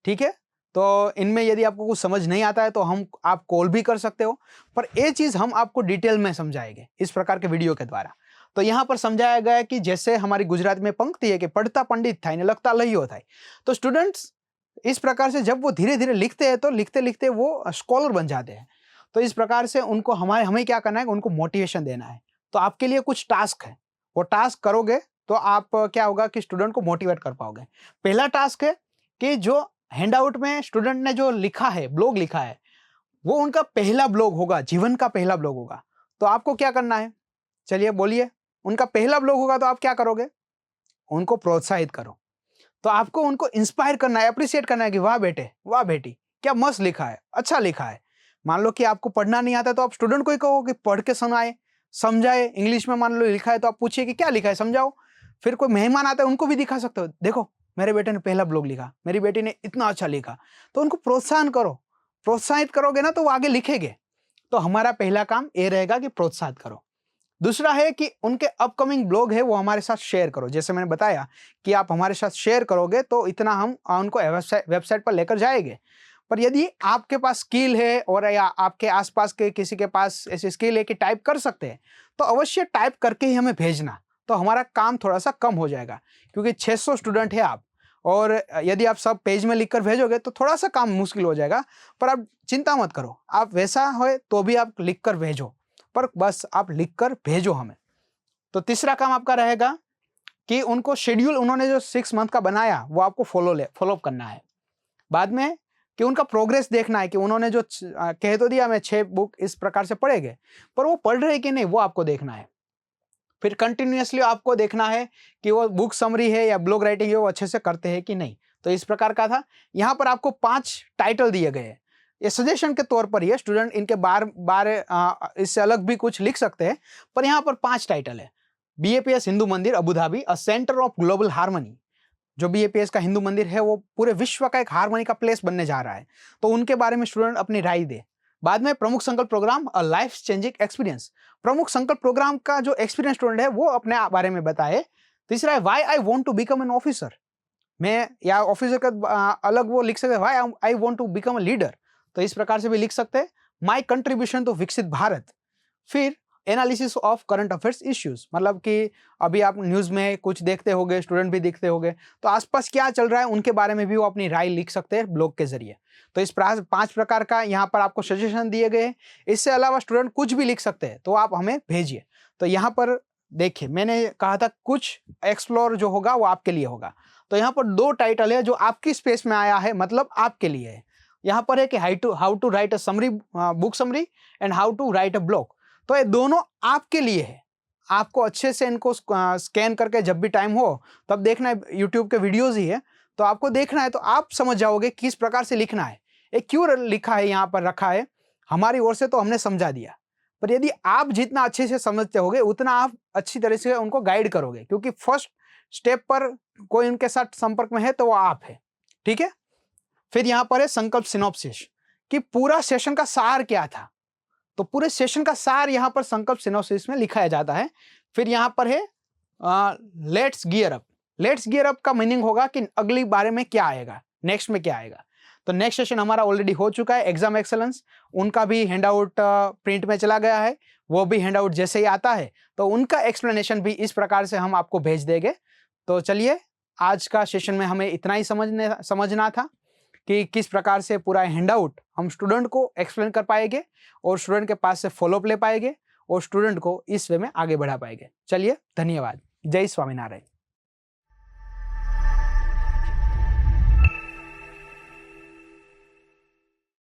ठीक है, तो इनमें यदि आपको कुछ समझ नहीं आता है तो आप कॉल भी कर सकते हो, पर ये चीज़ हम आपको डिटेल में समझाएंगे इस प्रकार के वीडियो के द्वारा। तो यहाँ पर समझाया गया है कि जैसे हमारी गुजरात में पंक्ति है कि पढ़ता पंडित था, लगता लहियो था। तो स्टूडेंट्स इस प्रकार से जब वो धीरे धीरे लिखते हैं तो लिखते लिखते वो स्कॉलर बन जाते हैं। तो इस प्रकार से उनको हमें क्या करना है, उनको मोटिवेशन देना है। तो आपके लिए कुछ टास्क है, वो टास्क करोगे तो आप क्या होगा कि स्टूडेंट को मोटिवेट कर पाओगे। पहला टास्क है कि जो हैंडआउट में स्टूडेंट ने जो लिखा है, ब्लॉग लिखा है, वो उनका पहला ब्लॉग होगा, जीवन का पहला ब्लॉग होगा। तो आपको क्या करना है, चलिए बोलिए। उनका पहला ब्लॉग होगा तो आप क्या करोगे, उनको प्रोत्साहित करो। तो आपको उनको इंस्पायर करना है, अप्रिशिएट करना है कि वाह बेटे, वाह बेटी, क्या मस्त लिखा है, अच्छा लिखा है। मान लो कि आपको पढ़ना नहीं आता तो आप स्टूडेंट को ही कहो कि पढ़ के सुनाए, समझाए। इंग्लिश में मान लो लिखा है तो आप पूछिए कि क्या लिखा है, समझाओ। फिर कोई मेहमान आता है उनको भी दिखा सकते हो, देखो मेरे बेटे ने पहला ब्लॉग लिखा, मेरी बेटी ने इतना अच्छा लिखा। तो उनको प्रोत्साहन करो, प्रोत्साहित करोगे ना तो वो आगे लिखेंगे। तो हमारा पहला काम ये रहेगा कि प्रोत्साहित करो। दूसरा है कि उनके अपकमिंग ब्लॉग है वो हमारे साथ शेयर करो। जैसे मैंने बताया कि आप हमारे साथ शेयर करोगे तो इतना हम उनको वेबसाइट पर लेकर जाएंगे। पर यदि आपके पास स्किल है और या आपके आसपास के किसी के पास ऐसी स्किल है कि टाइप कर सकते हैं, तो अवश्य टाइप करके ही हमें भेजना। तो हमारा काम थोड़ा सा कम हो जाएगा, क्योंकि 600 स्टूडेंट है आप, और यदि आप सब पेज में लिखकर भेजोगे तो थोड़ा सा काम मुश्किल हो जाएगा। पर आप चिंता मत करो, आप वैसा हो तो भी आप लिख कर भेजो, पर बस आप लिखकर भेजो हमें। तो तीसरा काम आपका रहेगा कि उनको शेड्यूल उन्होंने जो 6 मंथ का बनाया वो आपको फॉलोअप करना है। बाद में कि उनका प्रोग्रेस देखना है कि उन्होंने जो कह तो दिया मैं 6 बुक इस प्रकार से पढ़ेंगे, पर वो पढ़ रहे कि नहीं वो आपको देखना है। फिर कंटिन्यूअसली आपको देखना है कि वो बुक समरी है या ब्लॉग राइटिंग है वो अच्छे से करते हैं कि नहीं। तो इस प्रकार का था। यहाँ पर आपको 5 टाइटल दिए गए हैं, ये सजेशन के तौर पर ही है, स्टूडेंट इनके बार इससे अलग भी कुछ लिख सकते हैं, पर यहाँ पर 5 टाइटल है। BAPS हिंदू मंदिर Abu Dhabi, a centre of global harmony. जो BAPS का हिंदू मंदिर है वो पूरे विश्व का एक हार्मनी का प्लेस बनने जा रहा है, तो उनके बारे में स्टूडेंट अपनी राय दे। बाद में Pramukh Sankalp program, a life changing experience. Pramukh Sankalp programme का जो एक्सपीरियंस स्टूडेंट है वो अपने बारे में बताए। तीसरा है why I want to become an officer. मैं या ऑफिसर का अलग वो लिख सकते हैं, why I want to become a leader. तो इस प्रकार से भी लिख सकते हैं। माय कंट्रीब्यूशन टू विकसित भारत। फिर analysis of current affairs issues, मतलब कि अभी आप न्यूज़ में कुछ देखते होंगे, स्टूडेंट भी दिखते होंगे, तो आसपास क्या चल रहा है उनके बारे में भी वो अपनी राय लिख सकते हैं ब्लॉग के जरिए। तो इस 5 प्रकार का यहाँ पर आपको सजेशन दिए गए हैं। इससे अलावा स्टूडेंट कुछ भी लिख सकते हैं, तो आप हमें भेजिए। तो यहाँ पर देखिए, मैंने कहा था कुछ एक्सप्लोर जो होगा वो आपके लिए होगा। तो यहाँ पर 2 टाइटल है जो आपकी स्पेस में आया है, मतलब आपके लिए है। यहाँ पर है कि how to write a summary, book summary, and how to write a blog. तो ये दोनों आपके लिए है। आपको अच्छे से इनको स्कैन करके जब भी टाइम हो तब देखना है, यूट्यूब के वीडियोस ही है, तो आपको देखना है तो आप समझ जाओगे किस प्रकार से लिखना है। ये क्यों लिखा है, यहाँ पर रखा है हमारी ओर से, तो हमने समझा दिया। पर यदि आप जितना अच्छे से समझते होगे उतना आप अच्छी तरह से उनको गाइड करोगे, क्योंकि फर्स्ट स्टेप पर कोई उनके साथ संपर्क में है तो वो आप है। ठीक है। फिर यहाँ पर है संकल्प सिनॉप्सिस, कि पूरा सेशन का सार क्या था। तो पूरे सेशन का सार यहाँ पर संकल्प सिनोप्सिस में लिखाया जाता है। फिर यहाँ पर है let's gear up. Let's gear up का मीनिंग होगा कि अगली बारे में क्या आएगा, नेक्स्ट में क्या आएगा। तो नेक्स्ट सेशन हमारा ऑलरेडी हो चुका है, एग्जाम एक्सेलेंस, उनका भी हैंडआउट प्रिंट में चला गया है। वो भी हैंडआउट जैसे ही आता है तो उनका एक्सप्लेनेशन भी इस प्रकार से हम आपको भेज देंगे। तो चलिए, आज का सेशन में हमें इतना ही समझना था कि किस प्रकार से पूरा हैंडआउट हम स्टूडेंट को एक्सप्लेन कर पाएंगे और स्टूडेंट के पास से फॉलोअप ले पाएंगे और स्टूडेंट को इस वे में आगे बढ़ा पाएंगे। चलिए, धन्यवाद। जय स्वामीनारायण।